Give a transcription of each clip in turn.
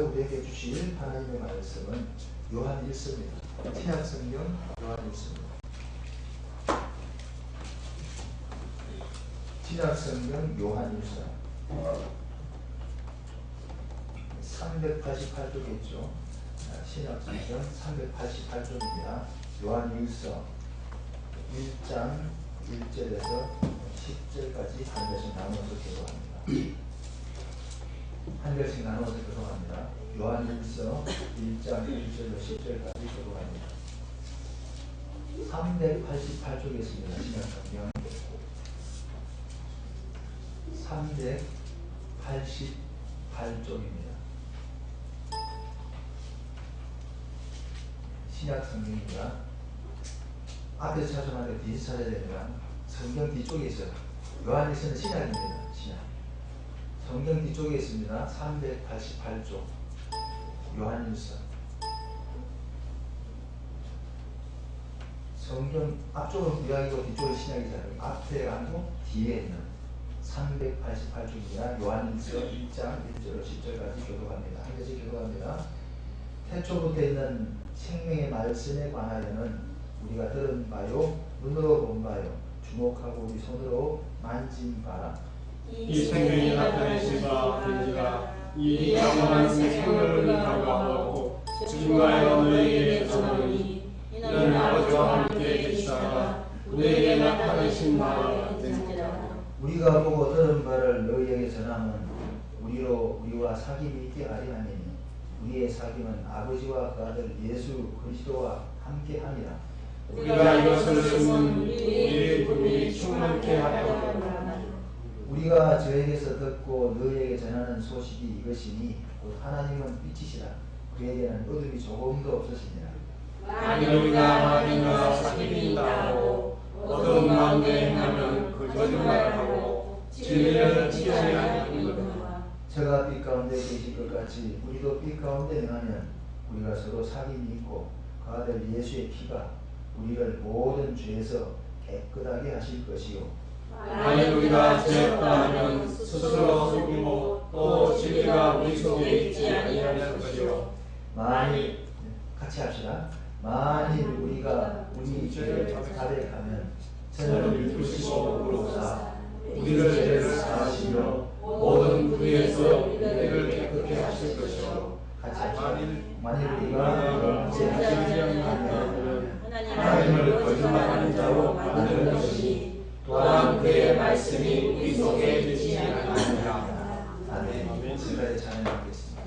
우리에게 주실 하나님의 말씀은 요한일서입니다. 신약성경 요한일서입니다. 신약성경 요한일서 388쪽이겠죠. 신약성경 388쪽입니다. 요한일서 1장 1절에서 10절까지 한 절씩 나눠서 교독합니다. 한 절씩 나눠서 교독합니다. 요한일서 1장 1절에서 10절까지 교독합니다. 388쪽에 있습니다. 신약성경 388쪽입니다. 신약성경입니다. 앞에서 찾아봤는데 뒤에서 찾아야 됩니다. 성경 뒤쪽에 있어요. 요한일서는 신약입니다. 신약. 성경 뒤쪽에 있습니다. 388쪽 요한일서. 성경 앞쪽은 구약이고 뒤쪽은 신약이잖아요. 앞에 아니고 뒤에 있는 388쪽입니다. 요한일서 1장 1절로 10절까지 교독합니다. 한 개씩 교독합니다. 태초부터 있는 생명의 말씀에 관하여는 우리가 들은 바요, 눈으로 본 바요, 주목하고 우리 손으로 만진 바, 이 생명이 나타내신 바 되니라. 이 영원한 생명을 경험하고 증거하여 너희에게 전하노니 이는 아버지와 함께 계시다가 우리에게 나타내신 바가 되니라. 우리가 보고 들은 바를 너희에게 전하면 우리와 사귐이 있게 하리 하니 우리의 사귐은 아버지와 그 아들 예수 그리스도와 함께 하니라. 우리가 이것을 쓰면 우리의 꿈이 충만케 하였노라. 우리가 저에게서 듣고 너희에게 전하는 소식이 이것이니 곧 하나님은 빛이시라. 그에게는 어둠이 조금도 없으시니라. 만일 우리가 하나님과 사귐이 있다고 어두운 가운데 행하면 거짓말하고 진리를 지키지 아니하느니라. 저가 빛 가운데 계실 것 같이 우리도 빛 가운데 행하면 우리가 서로 사귐이 있고 그 아들 예수의 피가 우리를 모든 죄에서 깨끗하게 하실 것이요. 만일 우리가 죄였다 하면 스스로 속이고 또 진리가 우리 속에 있지 아니하는 것이요. 만일 같이 합시다. 만일 우리가 우리 죄를 자백하면 저는 믿으시고 그로사 우리를 죄를 사하시며 모든 불의에서 우리를 깨끗게 하실 것이요. 같이 합시다. 만일 우리가 죄하지 아니하면 하나님을 거짓말하는 자로 만드는 것이 또한 그의 말씀이 우리 속에 있지 아니하느니라. 아멘. 지금까지 찬양하겠습니다.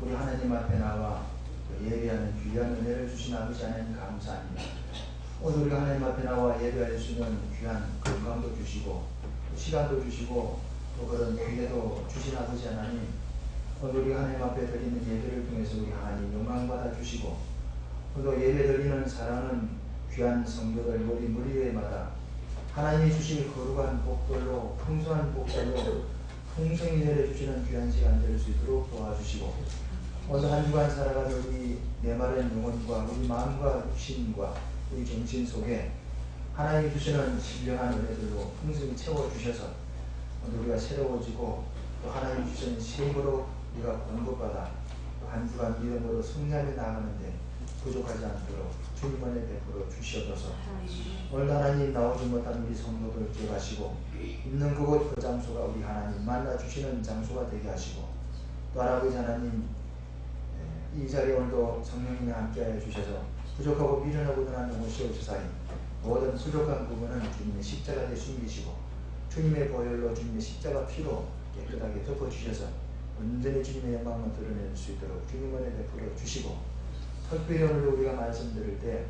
우리 하나님 앞에 나와 예배하는 귀한 은혜를 주신 아버지 하나님 감사합니다. 오늘 우리가 하나님 앞에 나와 예배할 수 있는 귀한 건강도 주시고 시간도 주시고 또 그런 기회도 주신 아버지 하나님, 오늘 우리 하나님 앞에 드리는 예배를 통해서 우리 하나님 영광받아 주시고 또 예배 드리는 사랑하는 귀한 성도들 우리 무리마다 하나님이 주실 거룩한 복들로 풍성한 복들로 풍성히 내려주시는 귀한 시간 될 수 있도록 도와주시고 오늘 한 주간 살아가는 우리 메마른 영혼과 우리 마음과 육신과 우리 정신 속에 하나님이 주시는 신령한 은혜들로 풍성히 채워주셔서 오늘 우리가 새로워지고 또 하나님이 주시는 새 힘으로 우리가 공급받아 또 한 주간 믿음으로 승리하며 나아가는데 부족하지 않도록 주님 은혜 베풀어 주시옵소서. 오늘 하나님 나오지 못한 우리 성도들 기억하시고 있는 그곳 그 장소가 우리 하나님 만나 주시는 장소가 되게 하시고 또 아버지 하나님 이 자리에 오늘도 성령님이 함께하여 주셔서 부족하고 미련하고 드러난 영혼 씌워주사니 모든 부족한 부분은 주님의 십자가에 숨기시고 주님의 보혈로 주님의 십자가 피로 깨끗하게 덮어주셔서 온전히 주님의 영광을 드러낼 수 있도록 주님 은혜 베풀어 주시고 특별히 오늘 우리가 말씀 들을 때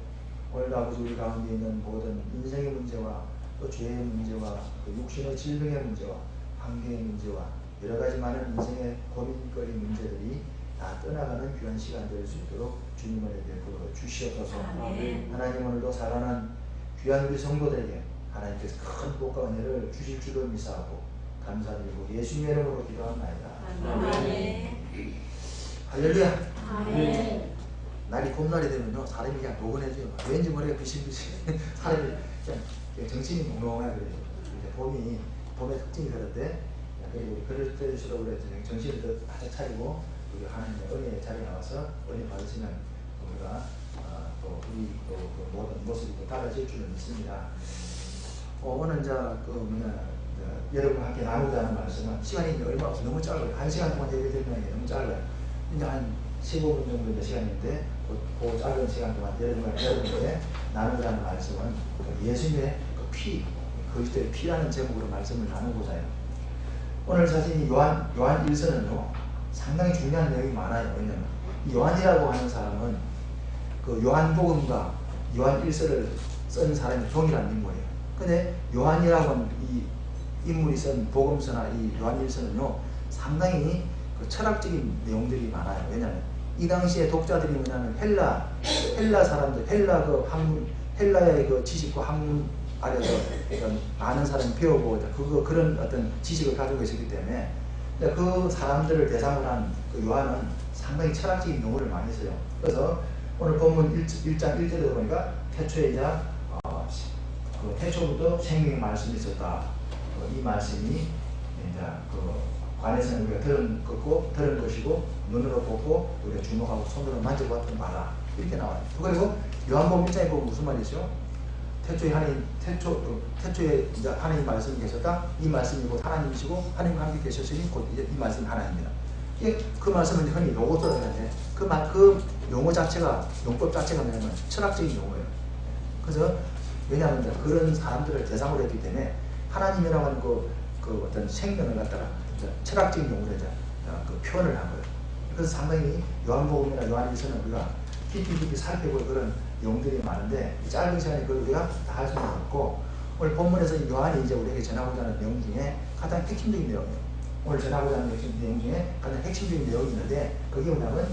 오늘 아버지 우리 가운데 있는 모든 인생의 문제와 또 죄의 문제와 또 육신의 질병의 문제와 환경의 문제와 여러 가지 많은 인생의 고민거리 문제들이 다 떠나가는 귀한 시간 될 수 있도록 주님 은혜 베풀어 주시옵소서. 하나님 오늘도 살아난 귀한 우리 성도들에게 하나님께서 큰 복과 은혜를 주실 줄로 믿사하고 감사드리고 예수님의 이름으로 기도합니다. 할렐루야. 날이 봄날이 되면요 사람이 그냥 노곤해져요. 왠지 머리가 비실비실 사람이 그냥 정신이 몽롱해 그래요. 이제 봄의 특징이 그런데 그리고 그럴 때일수록 그래 정신을 더 바짝 차리고 우리 하나님의 은혜의 자리에 나와서 은혜 받으시면 우리가 또 우리 또 그 모든 모습이 또 달라질 줄을 믿습니다. 오늘 여러분과 함께 나누고자 하는 말씀은 시간이 얼마 없어 너무 짧아요. 1시간 동안 예배드리는 게 너무 짧아요. 이제 한 15분 정도 이제 시간인데 그 짧은 시간 동안 여러분께 나누고자 하는 말씀은 예수님의 그 피, 그리스도의 피라는 제목으로 말씀을 나누고자 해요. 오늘 사실 이 요한 1서는요 상당히 중요한 내용이 많아요. 왜냐면 이 요한이라고 하는 사람은 그 요한복음과 요한 1서를 쓴 사람이 동일한 인물이에요. 근데 요한이라고 하는 이 인물이 쓴 복음서나 이 요한 1서는요 상당히 그 철학적인 내용들이 많아요. 왜냐하면 이 당시에 독자들이 뭐냐면 헬라 사람들, 헬라의 그 지식과 학문 아래서 많은 사람이 배워보고 그런 어떤 지식을 가지고 있었기 때문에 그 사람들을 대상으로 한 그 요한은 상당히 철학적인 용어를 많이 써요. 그래서 오늘 본문 1장 1절에 보니까 태초에 그 태초부터 생명의 말씀이 있었다. 이 말씀이 이제 그 관에서는 우리가 들은 것이고 눈으로 보고 우리가 주목하고 손으로 만져봤던 바라 이렇게 나와요. 그리고 요한복음 1장에 보면 무슨 말이죠? 태초에 이제 하나님 말씀이 계셨다. 이 말씀이 곧 하나님이시고 하나님과 함께 계셨으니 곧 이 말씀이 하나님입니다. 그 말씀은 흔히 로고스라고 하는데 그 용어 자체가 용법 자체가 뭐냐면 철학적인 용어예요. 그래서 왜냐하면 그런 사람들을 대상으로 했기 때문에 하나님이라고 하는 그 어떤 생명을 갖다가 철학적인 용어로 이제 그 표현을 한 거예요. 그래서 상당히 요한복음이나 요한일서는 우리가 깊이 살펴볼 그런 용들이 많은데 짧은 시간에 그걸 우리가 다 할 수는 없고 오늘 본문에서 요한이 이제 우리에게 전하고자 하는 내용 중에 가장 핵심적인 내용이에요. 오늘 전하고자 하는 내용 중에 가장 핵심적인 내용이 있는데 그게 뭐냐면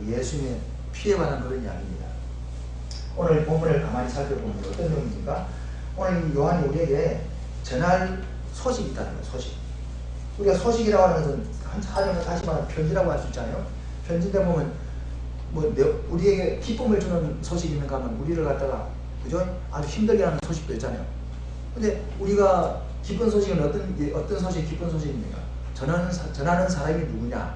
예수님의 피에 관한 그런 이야기입니다. 오늘 본문을 가만히 살펴보면 어떤 내용입니까? 오늘 요한이 우리에게 전할 소식이 있다는 거예요. 소식. 우리가 소식이라고 하는 것은 다시 말하면 편지라고 할 수 있잖아요. 편지인데 보면 우리에게 기쁨을 주는 소식이 있는가 하면 우리를 갖다가 그죠? 아주 힘들게 하는 소식도 있잖아요. 근데 우리가 기쁜 소식은 어떤 소식이 기쁜 소식입니까? 전하는 사람이 누구냐?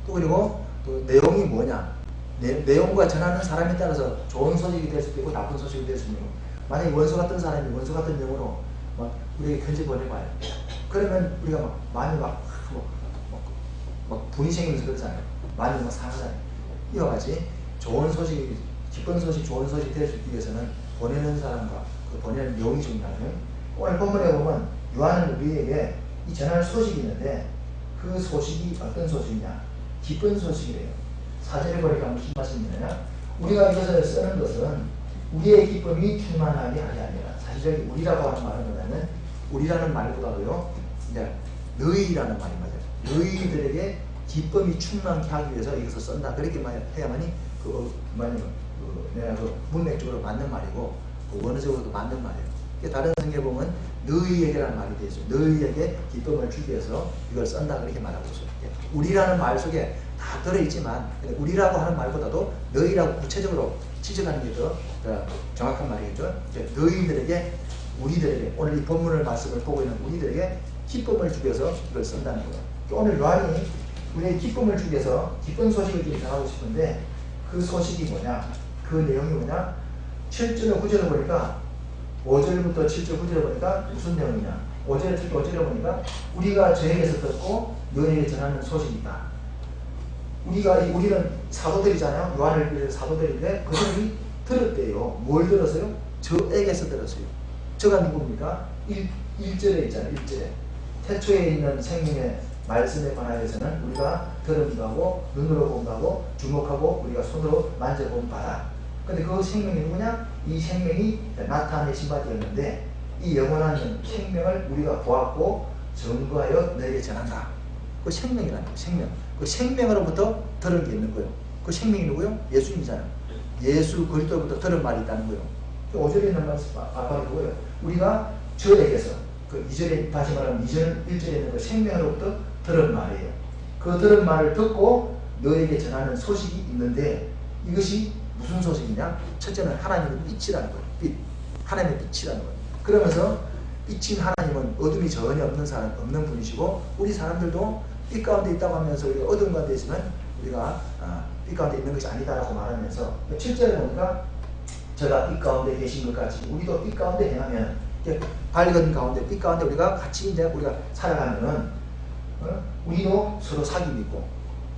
또 그리고 또 내용이 뭐냐? 내용과 전하는 사람에 따라서 좋은 소식이 될 수도 있고 나쁜 소식이 될 수도 있고 만약에 원수 같은 사람이 원수 같은 내용으로 막 우리에게 편지 보내봐요. 그러면 우리가 많이 분이 생기면서 그러잖아요. 많이 상하잖아요. 이와 같이 좋은 소식, 기쁜 소식, 좋은 소식 될 수 있기 위해서는 보내는 사람과 그 보내는 내용이 중요하고요. 오늘 본문에 보면 요한은 우리에게 이 전할 소식이 있는데 그 소식이 어떤 소식이냐? 기쁜 소식이래요. 4절에 보니까 무슨 말씀이냐면 우리가 이것을 쓰는 것은 우리의 기쁨이 충만하게 하게 아니라 사실 여기 우리라고 하는 말은 뭐냐면 우리라는 말보다도요 이제 너희라는 말이 맞아요. 너희들에게 기쁨이 충만케 하기 위해서 이것을 쓴다. 그렇게 해야만이 내가 문맥적으로 맞는 말이고 원어적으로도 맞는 말이에요. 다른 성경에 보면 너희에게라는 말이 되어 있어요. 너희에게 기쁨을 주기 위해서 이걸 쓴다 그렇게 말하고 있어요. 우리라는 말 속에 다 들어있지만 우리라고 하는 말보다도 너희라고 구체적으로 지적하는 게 더 정확한 말이겠죠. 너희들에게 우리들에게 오늘 이 본문을 말씀을 보고 있는 우리들에게 기쁨을 주기 위해서 이걸 쓴다는 거예요. 오늘 요한이 우리의 기쁨을 주기 위해서 기쁜 소식을 좀 전하고 싶은데 그 소식이 뭐냐? 그 내용이 뭐냐? 7절 9절을 보니까 5절부터 7절 9절을 보니까 무슨 내용이냐? 5절에 특히 5절에 보니까 우리가 저에게서 듣고 너에게 전하는 소식이다. 우리는 사도들이잖아요. 요한을 비롯해 사도들인데 그들이 들었대요. 뭘 들었어요? 저에게서 들었어요. 저가 누굽니까? 1절에 있잖아요. 1절에 태초에 있는 생명의 말씀에 관하여서는 우리가 들음도 하고 눈으로 본도 하고 주목하고 우리가 손으로 만져본 바다. 근데 그 생명이 누구냐? 이 생명이 나타내신 바 되었는데 이 영원한 생명을 우리가 보았고 증거하여 너에게 전한다. 그 생명이라는 거예요. 생명. 그 생명으로부터 들은 게 있는 거예요. 그 생명이 누구요? 예수님이잖아요. 예수 그리스도로부터 들은 말이 있다는 거예요. 5절에 있는 말씀 아빠가 누구예요? 우리가 저에게서 그 2절에 다시 말하면 2절 1절에 있는 그 생명으로부터 들은 말이에요. 그 들은 말을 듣고 너에게 전하는 소식이 있는데 이것이 무슨 소식이냐? 첫째는 하나님의 빛이라는 거예요. 빛. 하나님의 빛이라는 거예요. 그러면서 빛인 하나님은 어둠이 전혀 없는 분이시고 우리 사람들도 빛 가운데 있다고 하면서 우리가 어둠 가운데 있으면 우리가 빛 가운데 있는 것이 아니다라고 말하면서 7절에 보니까 저가 빛 가운데 계신 것 같이 우리도 빛 가운데 행하면 밝은 가운데 빛 가운데 우리가 같이 이제 우리가 살아가면은 우리도 서로 사귐이 있고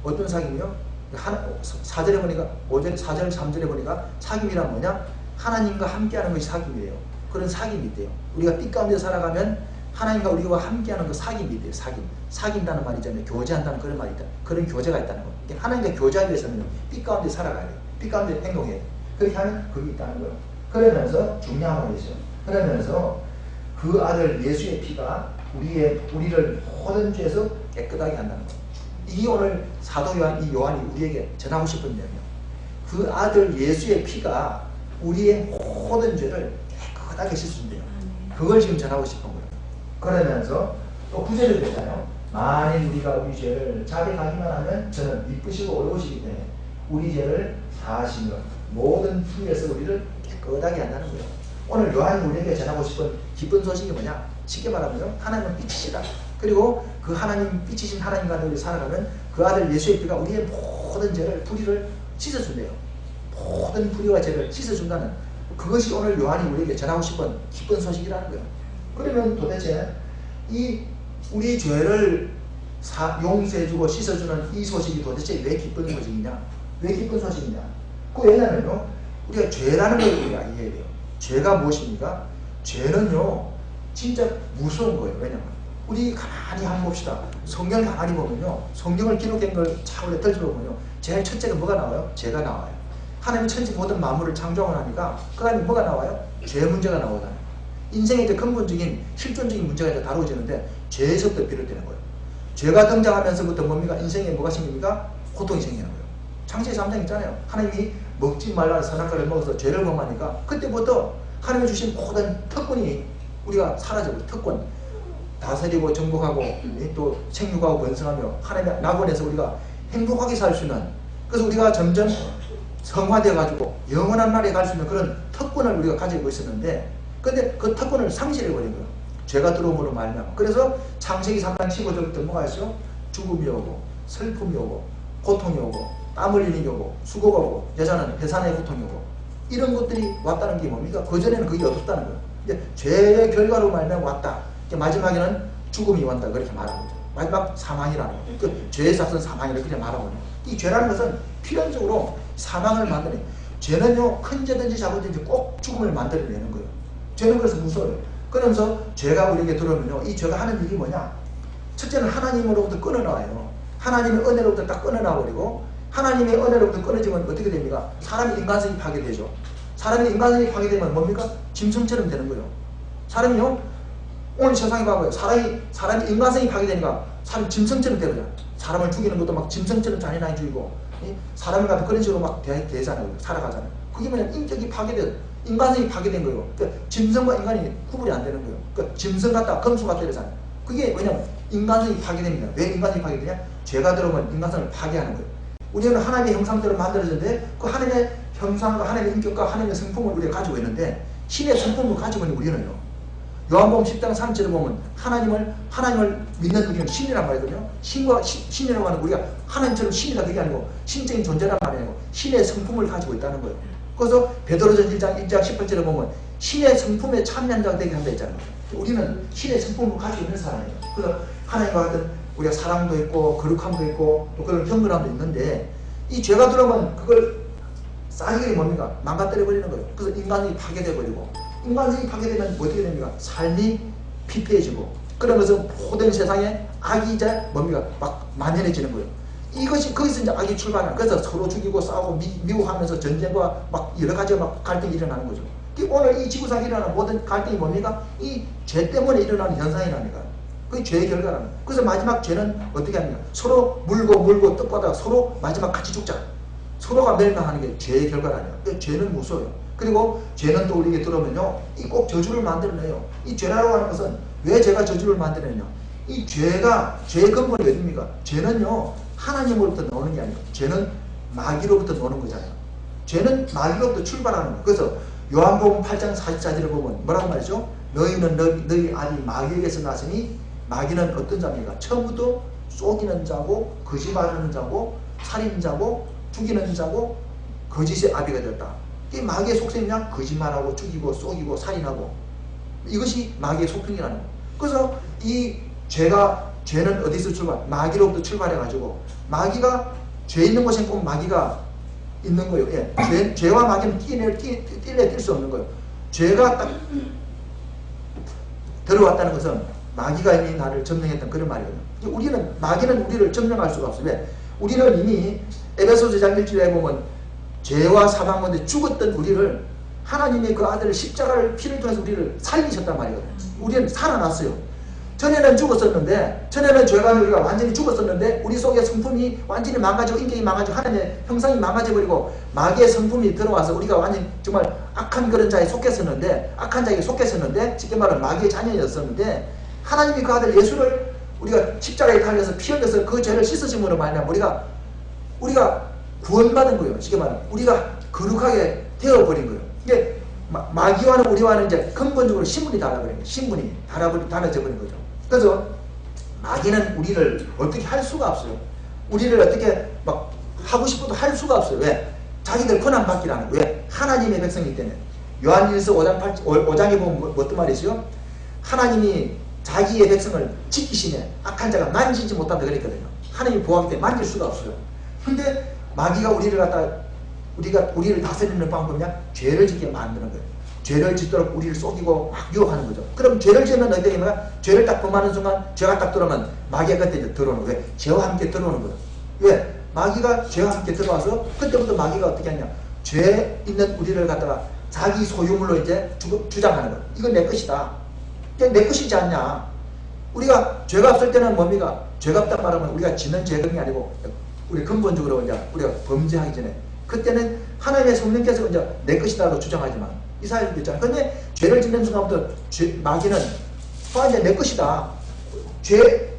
어떤 사귐이요? 4절에 보니까 5절 4절 3절에 보니까 사귐이란 뭐냐? 하나님과 함께하는 것이 사귐이에요. 그런 사귐이 있대요. 우리가 빛 가운데 살아가면 하나님과 우리와 함께하는 그 사귐이 있대요. 사귐다는 말이 있잖아요. 교제한다는 그런 말이 있다. 그런 교제가 있다는 거예요. 하나님과 교제하기 위해서는 빛 가운데 살아가야 돼요. 빛 가운데 행동해야 돼요. 그렇게 하면 그게 있다는 거예요. 그러면서 중요한 말이죠. 그러면서 그 아들 예수의 피가 우리를 모든 죄에서 깨끗하게 한다는 거예요. 이게 오늘 사도 요한이 우리에게 전하고 싶은 내용이에요. 그 아들 예수의 피가 우리의 모든 죄를 깨끗하게 씻어준대요. 그걸 지금 전하고 싶은 거예요. 그러면서 또 9절을 되잖아요. 만일 우리가 우리 죄를 자백하기만 하면 저는 미쁘시고 어려우시기 때문에 우리 죄를 사하시며 모든 불의에서 우리를 깨끗하게 한다는 거예요. 오늘 요한이 우리에게 전하고 싶은 기쁜 소식이 뭐냐? 쉽게 말하면 하나님은 빛이시다. 그리고 그 하나님 빛이신 하나님과 우리 살아가면 그 아들 예수의 피가 우리의 모든 죄를 불의를 씻어준대요. 모든 불의와 죄를 씻어준다는 그것이 오늘 요한이 우리에게 전하고 싶은 기쁜 소식이라는 거예요. 그러면 도대체 이 우리 죄를 용서해주고 씻어주는 이 소식이 도대체 왜 기쁜 소식이냐? 왜 기쁜 소식이냐? 왜냐면요 우리가 죄라는 걸 우리가 이해해야 돼요. 죄가 무엇입니까? 죄는요 진짜 무서운 거예요. 왜냐면 우리 가만히 한번 봅시다. 성경을 가만히 보면요 성경을 기록한 걸 잘 펼쳐보면요 제일 첫째가 뭐가 나와요? 죄가 나와요. 하나님이 천지 모든 만물을 창조하고 나니까 그 다음에 뭐가 나와요? 죄 문제가 나오잖아요. 인생의 이제 근본적인 실존적인 문제가 이제 다루어지는데 죄에서부터 비롯되는 거예요. 죄가 등장하면서부터 뭡니까? 인생에 뭐가 생깁니까? 고통이 생기는 거예요. 창세기 3장 있잖아요. 하나님이 먹지 말라는 선악과를 먹어서 죄를 범하니까 그때부터 하나님이 주신 모든 특권이 우리가 사라져버려요. 특권. 다스리고 정복하고 또 생육하고 번성하며 하나님의 낙원에서 우리가 행복하게 살 수 있는 그래서 우리가 점점 성화되어 가지고 영원한 날에 갈 수 있는 그런 특권을 우리가 가지고 있었는데 근데 그 특권을 상실해버린 거예요. 죄가 들어옴으로 말미암아. 그래서 창세기 3장 15절부터 뭐가 있어요? 죽음이 오고 슬픔이 오고 고통이 오고 땀 흘리는 게 오고 수고가 오고 여자는 해산의 고통이 오고 이런 것들이 왔다는 게 뭡니까? 그전에는 그게 없었다는 거예요. 이제 죄의 결과로 말미암아 왔다. 이제 마지막에는 죽음이 왔다. 그렇게 말하는 거죠. 마지막 사망이라는 거예요. 그 죄의 삭은 사망이라고 그렇게 말하고 있는 거예요. 이 죄라는 것은 필연적으로 사망을 만드는 죄는요 큰 죄든지 작은 죄든지 꼭 죽음을 만들어내는 거예요. 죄는 그래서 무서워요. 그러면서 죄가 우리에게 들어오면요 이 죄가 하는 일이 뭐냐? 첫째는 하나님으로부터 끊어놔요. 하나님의 은혜로부터 딱 끊어놔버리고 하나님의 은혜로부터 끊어지면 어떻게 됩니까? 사람의 인간성이 파괴되죠. 사람의 인간성이 파괴되면 뭡니까? 짐승처럼 되는 거예요. 사람이요, 오늘 세상에 봐봐요. 사람이 인간성이 파괴되니까 사람 짐승처럼 되거든요. 사람을 죽이는 것도 막 짐승처럼 잔인하게 죽이고, 사람을 갖다 그런 식으로 막 대하잖아요. 살아가잖아요. 그게 뭐냐, 인격이 파괴된, 인간성이 파괴된 거예요. 그러니까 짐승과 인간이 구분이 안 되는 거예요. 그러니까 짐승 같다, 검수 같다 이러잖아요. 그게 왜냐면 인간성이 파괴됩니다. 왜 인간성이 파괴되냐? 죄가 들어오면 인간성을 파괴하는 거예요. 우리는 하나님의 형상대로 만들어졌는데 그 하나님의 형상과 하나님의 인격과 하나님의 성품을 우리가 가지고 있는데 신의 성품을 가지고 있는 우리는요. 요한복음 10장 3절을 보면 하나님을 믿는 우리는 신이란 말이거든요. 신이라고 하는 우리가 하나님처럼 신이다 그게 아니고 신적인 존재란 말이 아니고 신의 성품을 가지고 있다는 거예요. 그래서 베드로전 1장 1장 18절에 보면 신의 성품에 참여한 자가 되게 한다 했잖아요. 우리는 신의 성품을 가지고 있는 사람이에요. 그래서 하나님과 같은 우리가 사랑도 있고 거룩함도 있고 또 그런 경건함도 있는데 이 죄가 들어오면 그걸 싸기가 뭡니까? 망가뜨려 버리는 거예요. 그래서 인간이 파괴돼 버리고 인간성이 파괴되면 어떻게 됩니까? 삶이 피폐해지고 그러면서 모든 세상에 악이 이제 뭡니까? 막 만연해지는 거예요. 이것이 거기서 이제 악이 출발하는. 그래서 서로 죽이고 싸우고 미워하면서 전쟁과 막 여러 가지 막 갈등이 일어나는 거죠. 오늘 이 지구상에 일어나는 모든 갈등이 뭡니까? 이 죄 때문에 일어나는 현상이라니까. 그게 죄의 결과라는 거예요. 그래서 마지막 죄는 어떻게 합니까? 서로 물고 떡바다가 서로 마지막 같이 죽자. 서로가 멸망하는 게 죄의 결과라니까. 죄는 무서워요. 그리고 죄는 또 우리에게 들어오면요, 이 꼭 저주를 만들어내요. 이 죄라고 하는 것은 왜 죄가 저주를 만들어내냐? 이 죄의 근본이 어디입니까? 죄는요, 하나님으로부터 나오는 게 아니고, 죄는 마귀로부터 나오는 거잖아요. 죄는 마귀로부터 출발하는 거예요. 그래서 요한복음 8장 44절을 보면 뭐라고 말이죠? 너희는 너희 아들이 마귀에게서 났으니 마귀는 어떤 자입니까? 처음부터 속이는 자고, 거짓말하는 자고, 살인자고, 죽이는 자고, 거짓의 아비가 되었다. 이 마귀의 속성이냐? 거짓말하고 죽이고 쏘기고 살인하고 이것이 마귀의 속성이라는 거예요. 그래서 이 죄는 어디서 마귀로부터 출발해가지고 마귀가 죄 있는 곳에 꼭 마귀가 있는 거예요. 예. 죄와 마귀는 뛸 수 없는 거예요. 죄가 딱 들어왔다는 것은 마귀가 이미 나를 점령했던 그런 말이거든요. 마귀는 우리를 점령할 수가 없어요. 왜? 우리는 이미 에베소서 1장 1절에 보면 죄와 사망 가운데 죽었던 우리를 하나님의 그 아들을 십자가를 피를 통해서 우리를 살리셨단 말이거든요. 우리는 살아났어요. 전에는 죽었었는데, 전에는 죄가 우리가 완전히 죽었었는데 우리 속의 성품이 완전히 망가지고 인격이 망가지고 하나님의 형상이 망가져버리고 마귀의 성품이 들어와서 우리가 완전히 정말 악한 그런 자에 속했었는데, 악한 자에게 속했었는데, 쉽게 말하면 마귀의 자녀였었는데 하나님이 그 아들 예수를 우리가 십자가에 달려서 피 흘려서 그 죄를 씻으심으로 말하면 우리가 구원받은 거예요. 쉽게 말하면 우리가 거룩하게 되어버린 거예요. 이게 마귀와는 우리와는 이제 근본적으로 신분이 달라버린 거예요. 신분이 달라져 버린 거죠. 그래서 마귀는 우리를 어떻게 할 수가 없어요. 우리를 어떻게 막 하고 싶어도 할 수가 없어요. 왜? 자기들 권한 받기라는 거예요. 왜? 하나님의 백성이기 때문에. 요한일서 5장에 보면 어떤 말이죠? 하나님이 자기의 백성을 지키시네. 악한 자가 만지지 못한다 그랬거든요. 하나님이 보호하기 때문에 만질 수가 없어요. 근데 마귀가 우리를 다스리는 방법이냐? 죄를 짓게 만드는 거예요. 죄를 짓도록 우리를 속이고 막 유혹하는 거죠. 그럼 죄를 지으면 어떻게 되냐? 죄를 딱 범하는 순간 죄가 딱 들어오면 마귀가 그때 이제 들어오는 거예요. 죄와 함께 들어오는 거예요. 왜? 마귀가 죄와 함께 들어와서 그때부터 마귀가 어떻게 하냐? 죄 있는 우리를 갖다가 자기 소유물로 이제 주장하는 거예요. 이건 내 것이다. 내 것이지 않냐? 우리가 죄가 없을 때는 뭡니까? 죄가 없단 말하면 우리가 짓는 죄금이 아니고 우리 근본적으로 이제 우리가 범죄하기 전에 그때는 하나님의 성령께서 이제 내 것이다라고 주장하지만 이사야도 있잖아요. 그런데 죄를 짓는 순간부터 마귀는 이제 내 것이다.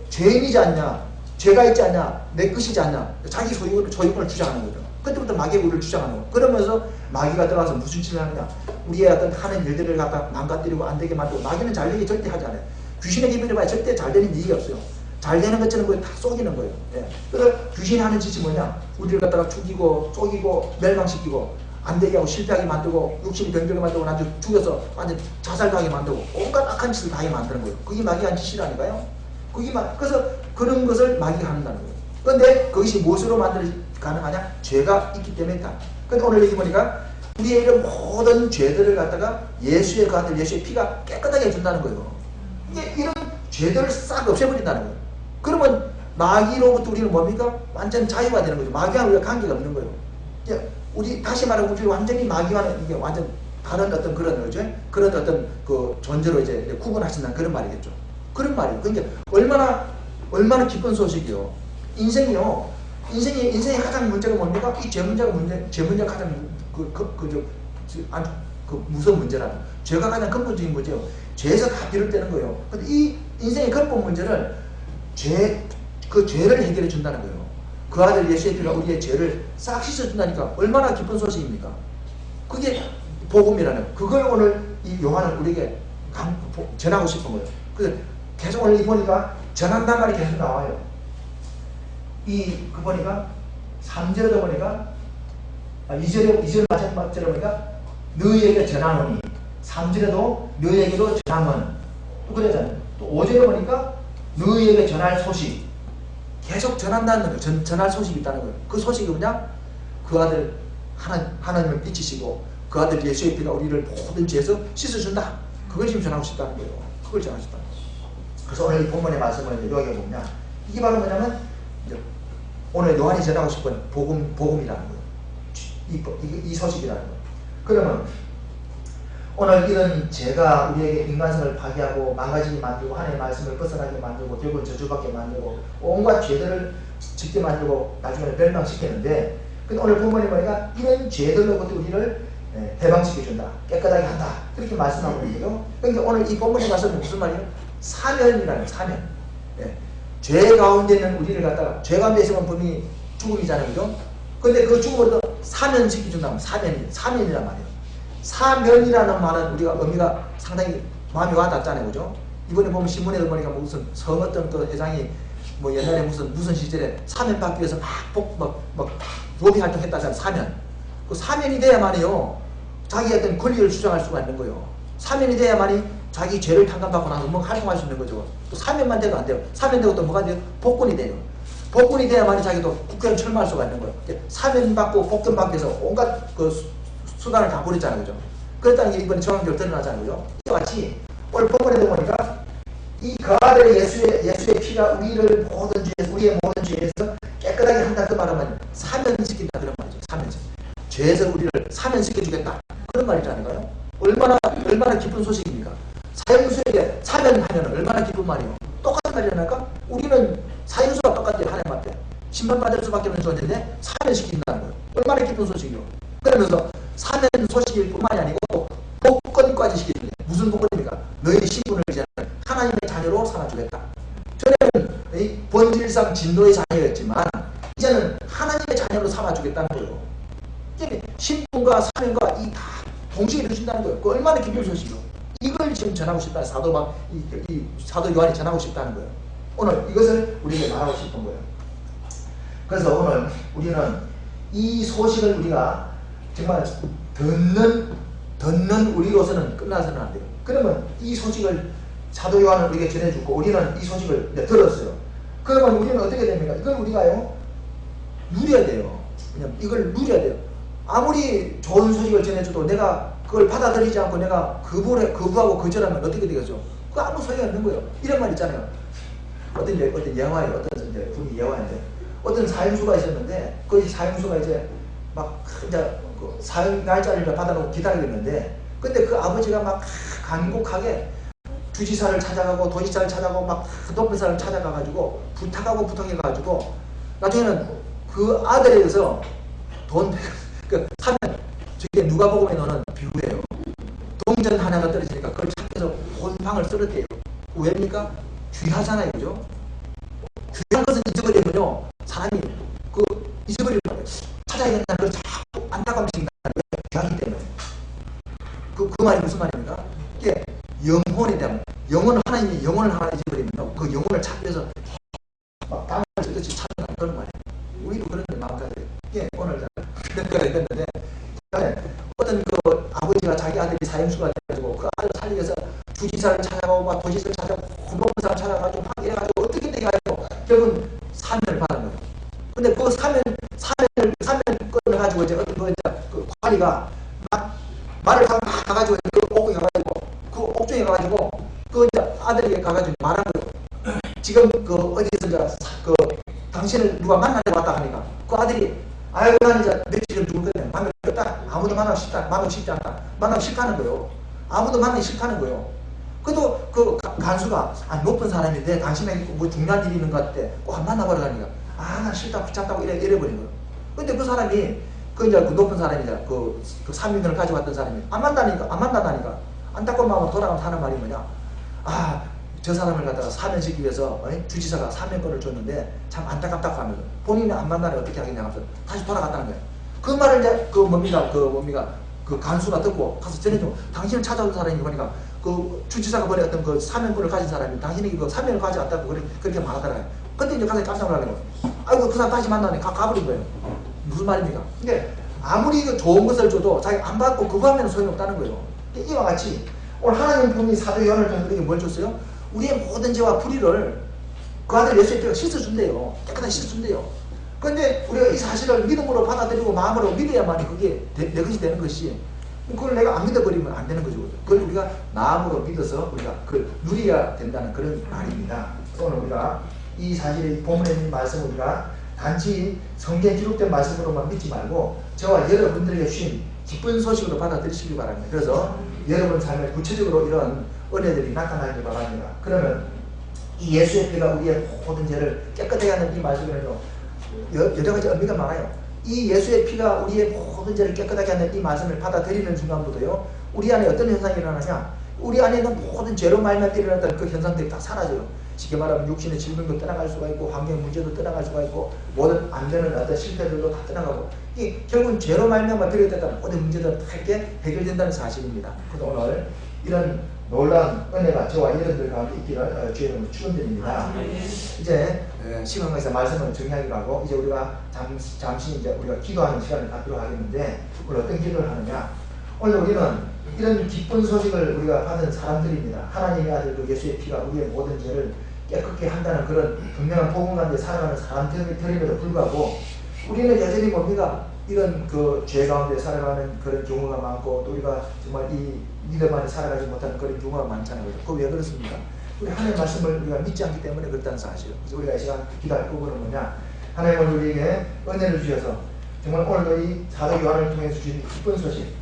죄인이지 않냐? 죄가 있지 않냐? 내 것이지 않냐? 자기 소유권을 주장하는 거죠. 그때부터 마귀가 우리를 주장하는 거예요. 그러면서 마귀가 들어가서 무슨 짓을 하느냐? 우리의 어떤 하는 일들을 갖다 망가뜨리고 안 되게 만들고 마귀는 잘 되게 절대 하지 않아요. 귀신에게 빌어봐야 절대 잘 되는 일이 없어요. 잘 되는 것처럼 그걸 다 속이는 거예요. 예. 그래서 귀신이 하는 짓이 뭐냐? 우리를 갖다가 죽이고 쪼기고 멸망시키고 안 되게 하고 실패하게 만들고 욕심이 병들게 만들고 나중에 죽여서 완전 자살당하게 만들고 온갖 악한 짓을 다 하게 만드는 거예요. 그게 마귀가 한 짓이라니까요. 그래서 그런 것을 마귀가 한다는 거예요. 그런데 그것이 무엇으로 가능하냐? 죄가 있기 때문에 다. 그런데 오늘 여기 보니까 우리의 이런 모든 죄들을 갖다가 예수의 그 아들 예수의 피가 깨끗하게 해준다는 거예요. 이게 이런 죄들을 싹 없애버린다는 거예요. 그러면 마귀로부터 우리는 뭡니까? 완전 자유가 되는 거죠. 마귀와는 우리가 관계가 없는 거예요. 이제 우리 다시 말하면 우리 완전히 마귀와는 이게 완전 다른 어떤 그런 거죠. 그런 어떤 그 존재로 이제 구분하신다는 그런 말이겠죠. 그런 말이에요. 그러니까 얼마나 기쁜 소식이요. 인생의 가장 문제가 뭡니까? 이 죄 문제가 가장 그 무서운 문제라는. 죄가 가장 근본적인 문제예요. 죄에서 다 비롯되는 거예요. 근데 이 인생의 근본 문제를 그 죄를 해결해 준다는 거예요. 그 아들 예수의 피가 우리의 죄를 싹 씻어준다니까 얼마나 기쁜 소식입니까? 그게 복음이라는 거예요. 그걸 오늘 이 요한은 우리에게 전하고 싶은 거예요. 그래서 계속 오늘 보니까 전한다는 말이 계속 나와요. 그 보니까 3절에 보니까 2절 마지막절에 보니까 너희에게 전하노니 3절에도 너희에게도 전함은 또 그러잖아요. 또 5절에 보니까 너희에게 전할 소식 계속 전한다는 거예요. 전할 소식이 있다는 거예요. 그 소식이 뭐냐? 그 아들 하나님을 미치시고 그 아들 예수의 피가 우리를 모든 죄에서 씻어준다. 그걸 지금 전하고 싶다는 거예요. 그걸 전하고 싶다는 거예요. 그래서 오늘 이 본문의 말씀을 여기 보면 이게 바로 뭐냐면 오늘 요한이 전하고 싶은 복음이라는 거예요. 이 소식이라는 거예요. 그러면 오늘 이런 죄가 우리에게 인간성을 파괴하고 망가지게 만들고 하나님의 말씀을 벗어나게 만들고 결국은 저주받게 만들고 온갖 죄들을 짓게 만들고 나중에 멸망시키는데 근데 오늘 본문에 보니까 이런 죄들로부터 우리를 해방시켜준다. 깨끗하게 한다. 그렇게 말씀하고 있고요. 그러니까 오늘 이 본문에 가서 무슨 말이에요? 사면이라는 사면. 죄 가운데 있는 우리를 갖다가 죄 가운데 있으면 분명히 죽음이잖아요. 그죠? 근데 그 죽음을 사면시켜준다면 사면이란 말이에요. 사면이라는 말은 우리가 의미가 상당히 마음이 와닿잖아요. 그죠? 이번에 보면 신문에도 보니까 무슨 성 어떤 그 회장이 뭐 옛날에 무슨 시절에 사면 받기 위해서 막 로비 활동했다잖아요. 사면. 그 사면이 돼야만이요. 자기 어떤 권리를 주장할 수가 있는 거예요. 사면이 돼야만이 자기 죄를 탕감받고 나서 뭐 활동할 수 있는 거죠. 또 사면만 돼도 안 돼요. 사면되고 또 뭐가 돼요? 복권이 돼요. 복권이 돼야만이 자기도 국회의원 출마할 수가 있는 거예요. 사면받고 복권받기 위해서 온갖 그 수단을 다 버렸잖아요. 그죠? 그랬다는 게 이번에 정황적으로 드러나잖아요. 그죠? 이와 같이 오늘 본문에도 보니까 이 그 아들의 예수의 피가 우리의 모든 죄에서 깨끗하게 한다. 그 말하면 사면시킨다. 그런 말이죠. 사면시킨다. 죄에서 우리를 사면시켜주겠다. 그런 말이라니까요. 얼마나 기쁜 소식입니까? 사형수에게 사면하면 얼마나 기쁜 말이에요. 똑같은 말이라니까. 우리는 사형수가 똑같아요. 하나님 앞에 심판받을 수밖에 없는 존재인데 사면시킨다는 거예요. 얼마나 기쁜 소식이요. 그러면서 사면 소식일 뿐만이 아니고 복권까지 시키는데 무슨 복권입니까? 너희 신분을 이제는 하나님의 자녀로 삼아주겠다. 전에는 본질상 진노의 자녀였지만 이제는 하나님의 자녀로 삼아주겠다는 거예요. 신분과 사면과 이 다 동시에 이루어진다는 거예요. 그 얼마나 기쁜 소식이요. 이걸 지금 전하고 싶다는 사도 요한이 전하고 싶다는 거예요. 오늘 이것을 우리에게 말하고 싶은 거예요. 그래서 오늘 우리는 이 소식을 우리가 정말 듣는 우리로서는 끝나서는 안 돼요. 그러면 이 소식을 사도 요한은 우리에게 전해주고 우리는 이 소식을 들었어요. 그러면 우리는 어떻게 됩니까? 이걸 우리가요 누려야 돼요. 그냥 이걸 누려야 돼요. 아무리 좋은 소식을 전해줘도 내가 그걸 받아들이지 않고 내가 거부하고 거절하면 어떻게 되겠죠? 그거 아무 소용이 없는 거예요. 이런 말 있잖아요. 어떤 영화예요. 어떤 분이 영화인데 어떤 사형수가 있었는데 그 사형수가 이제 막 이제 그 사형 날짜를 받아놓고 기다리고 있는데 근데 그 아버지가 막 간곡하게 주지사를 찾아가고 도지사를 찾아가고 막 높은 사람을 찾아가가지고 부탁해가지고 나중에는 그 아들에 대해서 그 사면 저게 누가복음에 나오는 비유예요. 동전 하나가 떨어지니까 그걸 찾아서 홀방을 쓰러뜨려요. 왜입니까? 귀하잖아요. 그죠? 귀한 것은 잊어버리면요 사람이 그 잊어버리는 거예요. 찾아야 된다는 걸 자꾸 안타까움이 생긴다는 거예요. 귀하기 때문에. 그 말이 무슨 말입니까? 이게 영혼에 대한 하나님의 영혼을 하나 잊어버리면 그 영혼을 찾기 위해서 막 땅을 쓰듯이 찾아가는 그런 말이에요. 우리도 그런 마음가짐이에요. 이게 오늘 그런 거가 있었는데 어떤 그 아버지가 자기 아들이 사형수가 돼가지고 그 아들을 살리기 위해서 주지사를 찾아가고 막 도지사를 찾아가고 높은 사람 찾아가지고 막 이래가지고 어떻게 되게 하고 결국은 사면을 받은 거예요. 근데 그 사면을 가지고 이제 어떤 그 관리가 막 말을 타고 막 가가지고 그 옥에 가가지고 그 옥중에 가가지고 그 이제 아들에게 가가지고 말한 거예요. 지금 그 어디서 이제 그 당신을 누가 만나러 왔다 하니까 그 아들이 아이고 나는 이제 며칠은 죽을 거야. 만나고 싶다. 아무도 만나고 싶지 않다. 만나고 싫다는 거예요. 아무도 만나기 싫다는 거예요. 그래도 그 간수가 높은 사람인데 당신에게 뭐 중요한 일이 있는 것 같아. 꼭 안 만나버리니까 난 싫다 귀찮다고 이래버린 거예요. 근데 그 사람이 그 이제 그 높은 사람이자 그 사명을 가져왔던 사람이 안 만나다니까 안타까운 마음으로 돌아가면 하는 말이 뭐냐? 저 사람을 갖다가 사면시키기 위해서 주지사가 사면권을 줬는데 참 안타깝다고 하면서 본인이 안 만나면 어떻게 하겠냐 하면서 다시 돌아갔다는 거예요. 그 말을 이제 그 간수가 듣고 가서 전해주고 당신을 찾아온 사람이 보니까 그 주지사가 버렸던 그 사면권을 가진 사람이 당신에게 그 사면을 가져왔다고 그렇게 말하더라고요. 근데 이제 가서 깜짝 놀라는 거예요. 아이고 그 사람 다시 만나네 가버린 거예요. 무슨 말입니까? 근데 아무리 그 좋은 것을 줘도 자기 안 받고 그거 하면 소용없다는 거예요. 이와 같이 오늘 하나님 분이 사도 요한을 통해서 우리에게 뭘 줬어요? 우리의 모든 죄와 불의를 그 아들 예수의 피가 씻어준대요. 깨끗하게 씻어준대요. 그런데 우리가 이 사실을 믿음으로 받아들이고 마음으로 믿어야만이 그게 내 것이 되는 것이, 그걸 내가 안 믿어버리면 안 되는 거죠. 그걸 우리가 마음으로 믿어서 우리가 그걸 누려야 된다는 그런 말입니다. 오늘 우리가 이 사실의 본문에 있는 말씀을 우리가 단지 성경에 기록된 말씀으로만 믿지 말고 저와 여러분들에게 주신 기쁜 소식으로 받아들이시기 바랍니다. 그래서 여러분 삶에 구체적으로 이런 은혜들이 나타나기 바랍니다. 그러면 이 예수의 피가 우리의 모든 죄를 깨끗하게 하는 이 말씀에는요, 여러 가지 의미가 많아요. 이 예수의 피가 우리의 모든 죄를 깨끗하게 하는 이 말씀을 받아들이는 순간부터요, 우리 안에 어떤 현상이 일어나냐? 우리 안에 있는 모든 죄로 말미암아 일어났던 그 현상들이 다 사라져요. 쉽게 말하면 육신의 질병도 떠나갈 수가 있고 환경 문제도 떠나갈 수가 있고 모든 안 되는 어떤 실패들도 다 떠나가고, 이 결국은 죄로 말미암아 비롯됐다는 모든 문제들은 다 이렇게 해결된다는 사실입니다. 그래서 오늘 이런 놀라운 은혜가 저와 여러분들 가운데 있기를 주의 이름으로 축원드립니다. 이제 시간에서 말씀을 정리하기로 하고 이제 우리가 잠시 이제 우리가 기도하는 시간을 갖도록 하겠는데, 오늘 어떤 기도를 하느냐? 오늘 우리는 이런 기쁜 소식을 우리가 받은 사람들입니다. 하나님의 아들 그 예수의 피가 우리의 모든 죄를 깨끗게 한다는 그런 분명한 복음 가운데 살아가는 사람들임에도 불구하고 우리는 여전히 뭡니까? 이런 그 죄 가운데 살아가는 그런 경우가 많고, 또 우리가 정말 이 믿음 안에 살아가지 못하는 그런 경우가 많잖아요. 그거 왜 그렇습니까? 우리 하나님의 말씀을 우리가 믿지 않기 때문에 그렇다는 사실. 그래서 우리가 이 시간 기도할 부분은 뭐냐? 하나님은 우리에게 은혜를 주셔서 정말 오늘도 이 사도 요한을 통해 주신 기쁜 소식,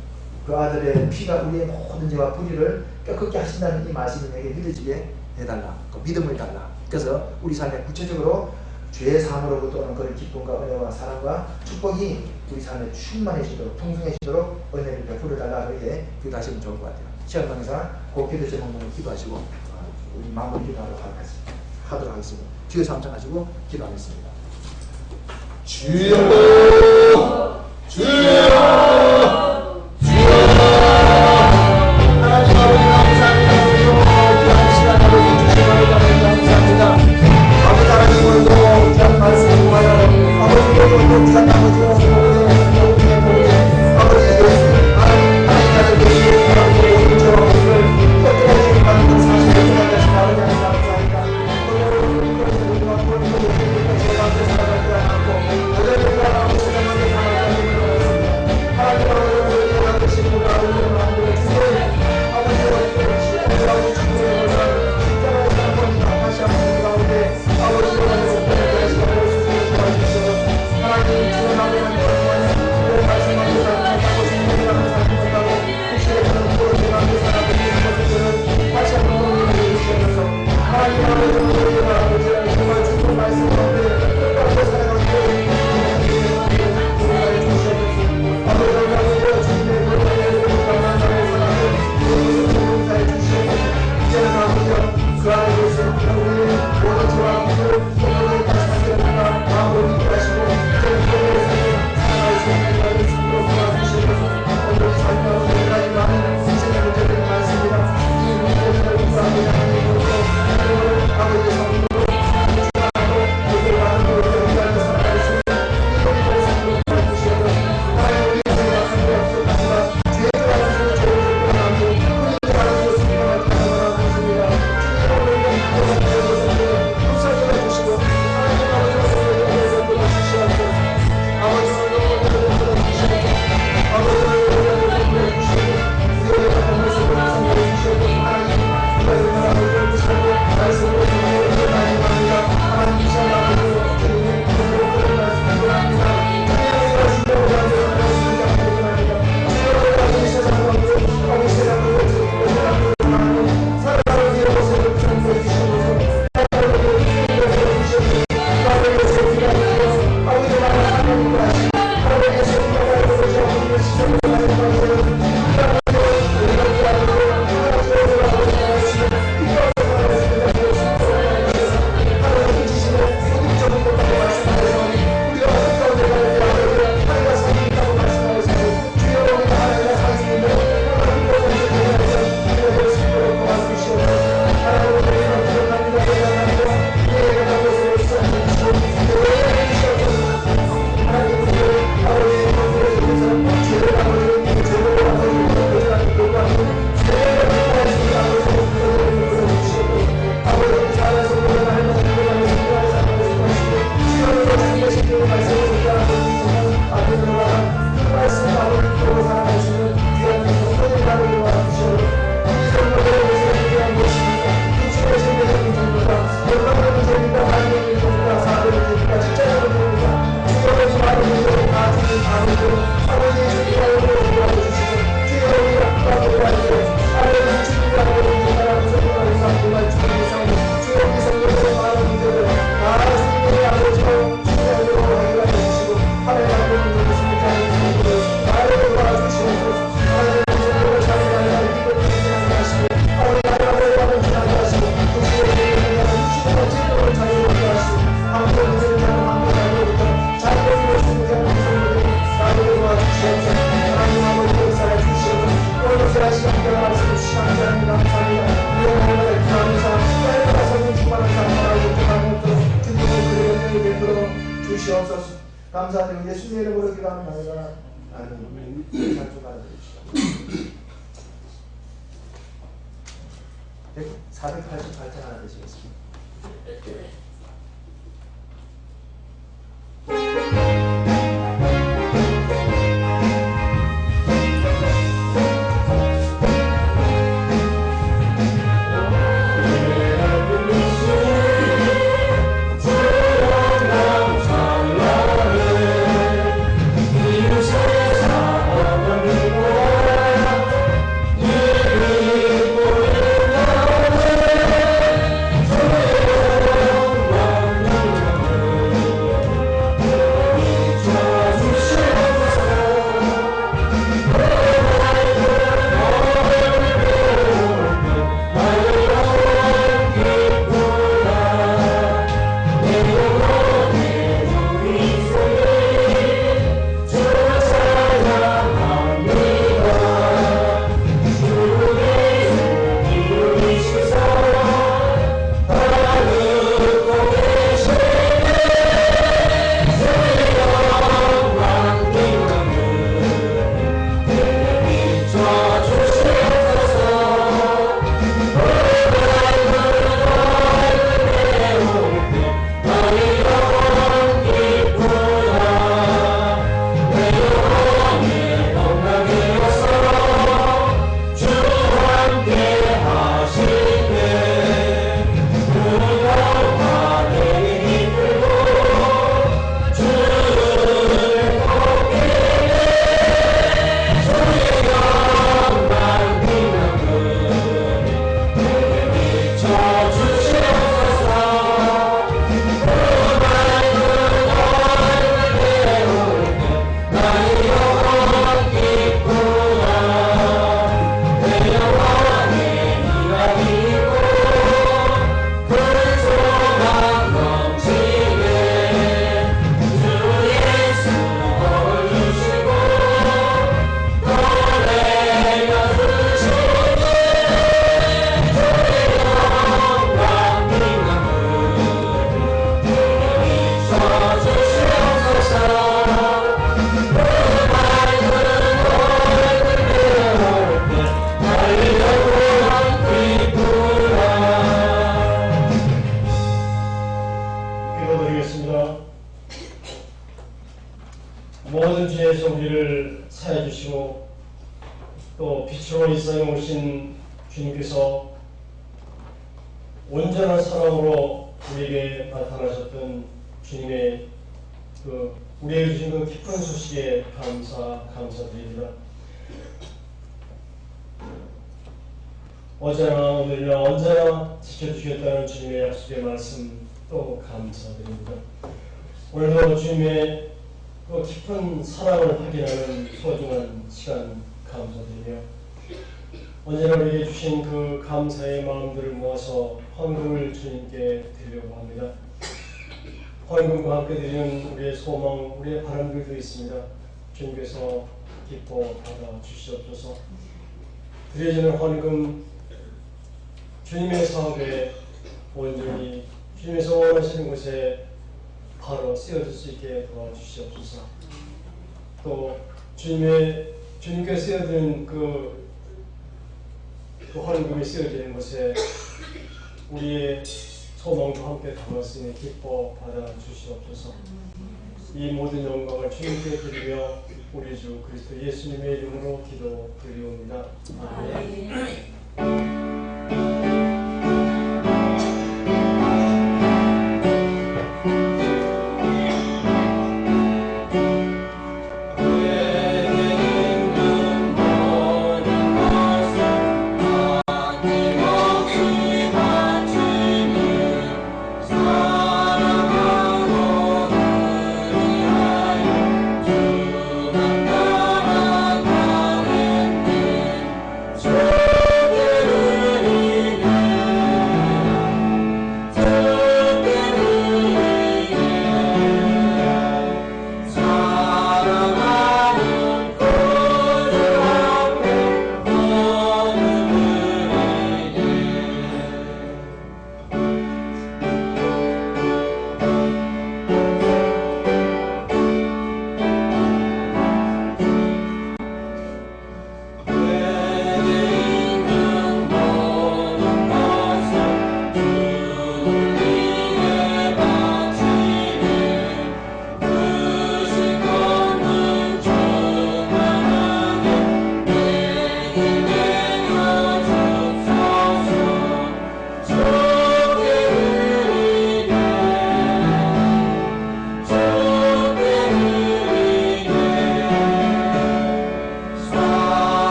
그 아들의 피가 우리의 모든 죄와 불의를 깨끗게 하신다는 이 말씀이 내게 믿어지게 해달라. 그 믿음을 달라. 그래서 우리 삶에 구체적으로 죄의 사함으로부터 오는 그런 기쁨과 은혜와 사랑과 축복이 우리 삶에 충만해지도록 풍성해지도록 은혜를 베풀어 달라. 그렇게 기도하시면 좋을 것 같아요. 시간 관계상 그 기도 제목을 기도하시고 우리 마무리 기도하도록 하겠습니다. 주여 함장하시고 기도하겠습니다. 주여, 주여. 아버지 감사드리고 예수님의 이름으로 기도합니다. 아멘. 살좀 받아드립시다. 488장 하나 되시겠습니다. 모든 죄에서 우리를 사해 주시고 또 빛으로 이 세상에 오신 주님께서 온전한 사랑으로 우리에게 나타나셨던 주님의 우리에게 주신 그 기쁜 소식에 감사드립니다. 어제나 오늘이나 언제나 지켜주시겠다는 주님의 약속의 말씀 또 감사드립니다. 오늘도 주님의 그 깊은 사랑을 확인하는 소중한 시간 감사드리며 언제나 우리에게 주신 그 감사의 마음들을 모아서 헌금을 주님께 드리려고 합니다. 헌금과 함께 드리는 우리의 소망, 우리의 바람들도 있습니다. 주님께서 기뻐 받아 주시옵소서. 드려지는 헌금 주님의 사업에 온전히 주님께서 원하시는 곳에 바로 쓰여질 수 있게 도와주시옵소서. 또 주님께 쓰여진 그 헌금이 쓰여지는 곳에 우리의 소망도 함께 담았으니 기뻐 받아 주시옵소서. 이 모든 영광을 주님께 드리며 우리 주 그리스도 예수님의 이름으로 기도드리옵니다. 아멘. 주를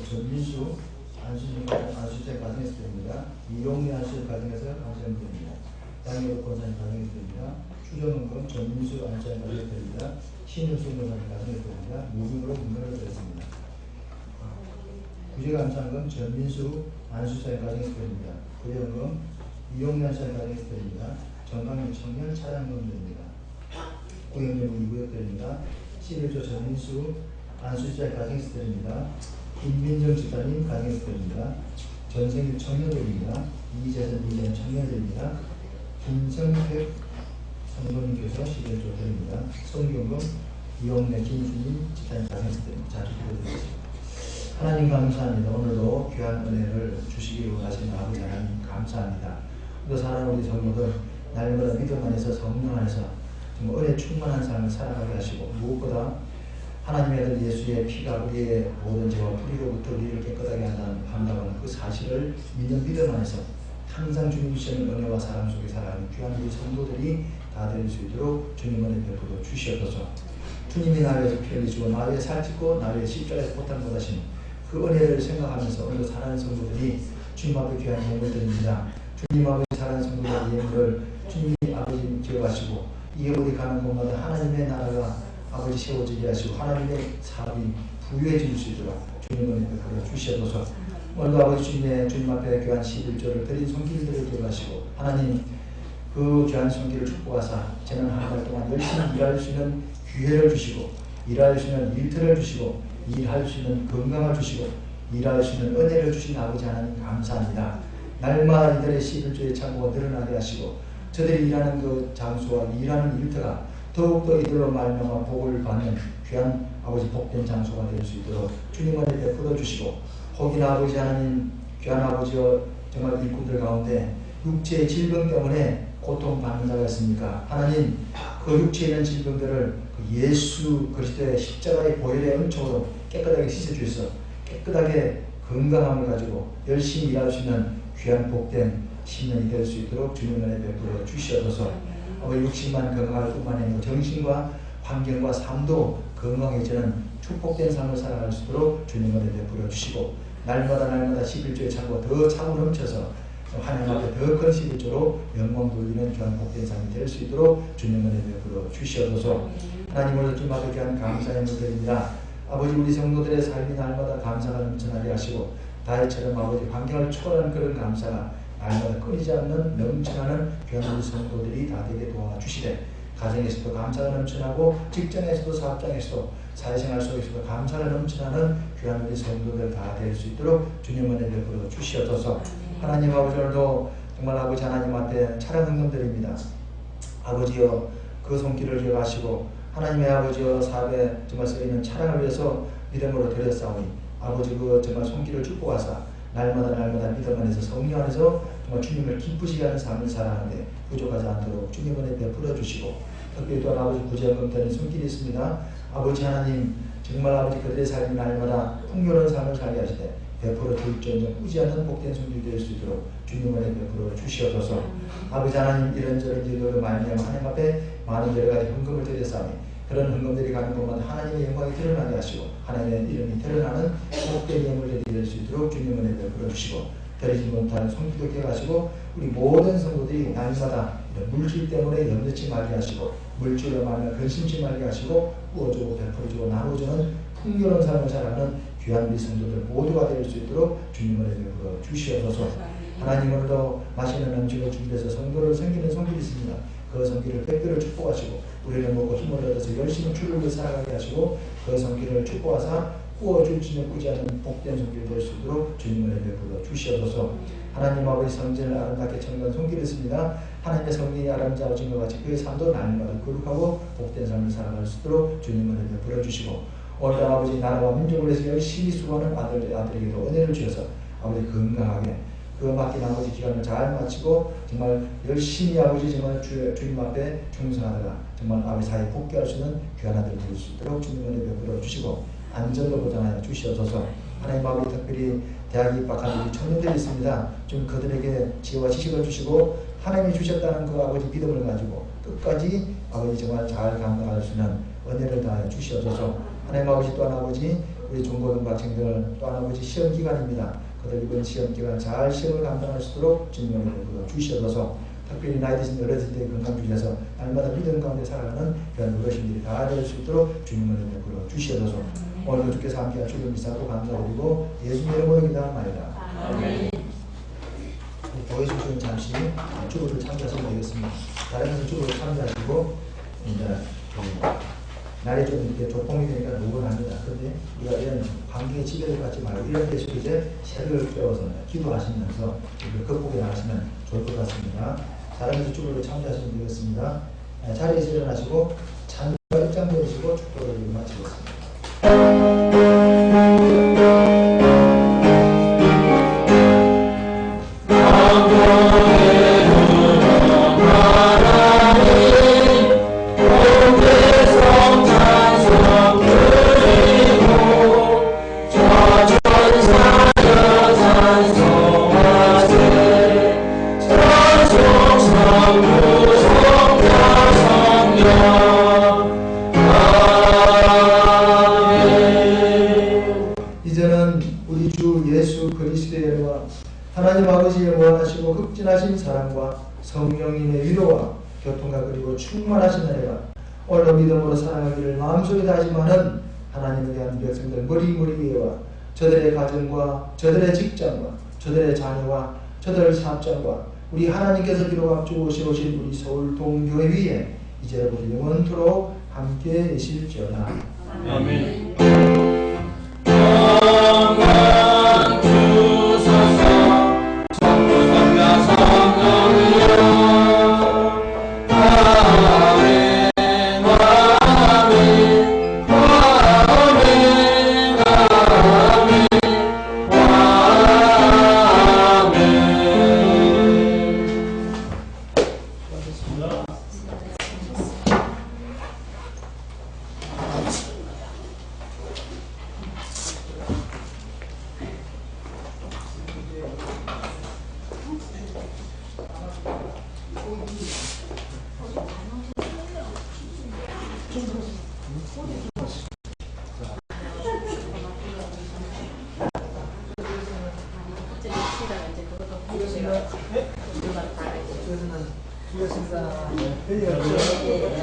전민수 안수생 가정에서 드립니다. 이용리 안수생 가정에서 감사합니다. 드립니다. 양여도 권사님 가정에서 드립니다. 추정은금 전민수 안수생 가정에서 드립니다. 신윤수 권사님 가정에서 드립니다. 무빙으로 문명을 드렸습니다. 구제감사금 전민수 안수생 가정에서 드립니다. 구제연금 이용리 안수생 가정에서 드립니다. 정강윤 청년 차량금 드립니다. 구역연금 2구역 드립니다. 11조 전민수 안수자 가정에서 드립니다. 김민정 집사님 가정에서 드립니다. 전생일 청년들입니다. 이재선 이재는 청년들입니다. 김성택 성도님께서 11조 드립니다. 성경금 이용래 김수님 집사님 가정에서 드립니다. 자주 기도드리겠습니다. 하나님 감사합니다. 오늘도 귀한 은혜를 주시기로 원하시는 아버지 하나님 감사합니다. 또 사랑하는 우리 성도들 날마다 믿음 안에서 성령 안에서 정말 은혜 충만한 삶을 살아가게 하시고 무엇보다 하나님의 아들 예수의 피가 우리의 모든 죄와 불의로부터 우리를 깨끗하게 한다는 판단하는 그 사실을 믿는 믿음 안에서 항상 주님 주시는 은혜와 사랑 속에 살아가는 귀한 우리 성도들이 다 될 수 있도록 주님 은혜 베풀어 주시옵소서. 주님이 나를 위해서 피 흘리시고 나를 위해 살찌고 나를 위해 십자가에서 고통받으신 그 은혜를 생각하면서 오늘도 사랑하는 성도들이 주님 앞에 귀한 예물을 드립니다. 주님 앞에 사랑하는 성도들의 예물을 주님이 아버지 기억하시고 이게 어디 가는 곳마다 하나님의 나라가 아버지 세워지게 하시고 하나님의 사업이 부유해질 수 있도록 주님을 베풀어 주시옵소서. 오늘도 아버지 주님 앞에 귀한 11조를 드린 손길들을 기억하시고 하나님 그 귀한 손길을 축복하사 지난 한 달 동안 열심히 일할 수 있는 기회를 주시고 일할 수 있는 일터를 주시고 일할 수 있는 건강을 주시고 일할 수 있는 은혜를 주신 아버지 하나님 감사합니다. 날마다 이들의 11조의 창고가 늘어나게 하시고 저들이 일하는 그 장소와 일하는 일터가 더욱더 이들로 말미암아 복을 받는 귀한 아버지 복된 장소가 될 수 있도록 주님 은혜 베풀어 주시고 혹이나 아버지 하나님 귀한 아버지여 정말 일꾼들 가운데 육체의 질병 때문에 고통받는 자가 있습니까? 하나님 그 육체에 있는 질병들을 그 예수 그리스도의 십자가의 보혈의 은총으로 깨끗하게 씻어주셔서 깨끗하게 건강함을 가지고 열심히 일할 수 있는 귀한 복된 신년이 될 수 있도록 주님 은혜 베풀어 주시옵소서. 육신만 건강할 뿐만 아니라 정신과 환경과 삶도 건강해지는 축복된 삶을 살아갈 수 있도록 주님 은혜 베풀어 주시고 날마다 11조의 창고가 더 차고 넘쳐서 하나님 앞에 더 큰 11조로 영광 돌리는 귀한 복된 삶이 될 수 있도록 주님 은혜 베풀어 주시옵소서. 하나님 오늘 주님 앞에 귀한 감사의 물들입니다. 아버지 우리 성도들의 삶이 날마다 감사가 넘쳐나게 하시고 다윗처럼 아버지 환경을 초월하는 그런 감사가 날마다 끊이지 않는 넘쳐나는 귀한 우리 성도들이 다 되게 도와주시되 가정에서도 감사가 넘쳐나고 직장에서도 사업장에서도 사회생활 속에서도 감사가 넘쳐나는 귀한 우리 성도들 다 될 수 있도록 주님 은혜 베풀어 주시옵소서. 하나님 아버지 오늘도 정말 아버지 하나님 앞에 찬양 헌금드립니다. 아버지여 그 손길을 기억하시고 하나님의 아버지여 사업에 정말 쓰이는 찬양을 위해서 믿음으로 드렸사오니 아버지 그 정말 손길을 축복하사 날마다 믿음 안에서 성령 안에서 정말 주님을 기쁘시게 하는 삶을 살아가는데 부족하지 않도록 주님 은혜 베풀어 주시고 특별히 또 아버지 구제연금 드리는 손길이 있습니다. 아버지 하나님 정말 아버지 그들의 삶이 날마다 풍요로운 삶을 살게 하시되 베풀어 줄전정 꾸지 않는 복된 손길이 될 수 있도록 주님 은혜 베풀어 주시옵소서. 아버지 하나님 이런저런 일로 말미암아 하나님 앞에 많은 여러가지 헌금을 드렸사오니 그런 헌금들이 가는 곳마다 하나님의 영광이 드러나게 하시고 하나님의 이름이 드러나는 복된 예물들이 될 수 있도록 주님 은혜 베풀어 주시고 드리지 못하는 손길도 기억하시고 우리 모든 성도들이 날마다 물질 때문에 염려치 말게 하시고 물질로 말미암아 근심치 말게 하시고 구워주고 베풀어주고 나눠주는 풍요로운 삶을 살아가는 귀한 우리 성도들 모두가 될 수 있도록 주님 은혜 베풀어 주시옵소서. 하나님 오늘도 맛있는 음식을 준비해서 성도를 섬기는 손길이 있습니다. 그 성길을 백배로 축복하시고 우리를 먹고 힘을 얻어서 열심히 주를 위해 살아가게 하시고 그 성길을 축복하사 구워줄 수 있는 꾸지 않는 복된 손길 될 수 있도록 주님 은혜 베풀어 주시옵소서. 하나님 아버지 성전을 아름답게 청단 손길이 있습니다. 하나님의 성령이 아름다워진 것 같이 그의 삶도 날마다 거룩하고 복된 삶을 살아갈 수 있도록 주님 은혜 베풀어 주시고 오늘 아버지 나라와 민족을 위해서 열심히 수고하는 아들에게도 은혜를 주셔서 아버지 건강하게 그 맡긴 아버지 기간을 잘 마치고 정말 열심히 아버지 정말 주님 앞에 충성하다가 정말 아버지 사이에 복귀할 수 있는 귀한 아들 될 수 있도록 주님 은혜 베풀어 주시고 안전도 보장하여 주시옵소서. 하나님 아버지 특별히 대학에 입학하는 우리 청년들이 있습니다. 좀 그들에게 지혜와 지식을 주시고 하나님이 주셨다는 그 아버지 믿음을 가지고 끝까지 아버지 정말 잘 감당할 수 있는 은혜를 다하여 주시옵소서. 하나님 아버지 또한 아버지 우리 중고등학생들 또 아버지 시험 기간입니다. 그들 이번 시험 기간 잘 시험을 감당할 수 있도록 주님의 은혜를 주시옵소서. 특별히 나이 드신 어르신들의 건강 주셔서 날마다 믿음 가운데 살아가는 그런 어르신들이 다 될 수 있도록 주님의 은혜를 주시옵소서. 오늘도 주께서 함께한 주님 미사도 감사드리고 예수님 이름으로 기도합니다. 아멘. 교회 주시는 잠시 주보를 참여하시면 되겠습니다. 다른 것은 주보를 참여하시고 이제 날이 좀 이렇게 조pom이 되니까 노곤합니다. 근데 우리가 이런 환경에 지배를 받지 말고 이런 데서 이제 새벽을 깨워서 기도하시면서 이걸 극복해 나가시면 좋을 것 같습니다. 다른 것은 주보를 참여하시면 되겠습니다. 자리에서 일어나시고 찬과 입장 내리시고 축도를 마치겠습니다. 이제는 우리 주 예수 그리스도의 은혜와 하나님 아버지의 무한하시고 극진하신 사랑과 성령님의 위로와 교통과 그리고 충만하신 은혜가 오늘도 믿음으로 살아가기를 마음속에 다짐하는 하나님에 대한 백성들 머리머리와 저들의 가정과 저들의 직장과 저들의 자녀와 저들의 사업장과 우리 하나님께서 비록 앞두고 세우신 우리 서울 동교회 위에 이제부터 영원토록 함께 계실지어다. 아멘. 수고하셨습니다.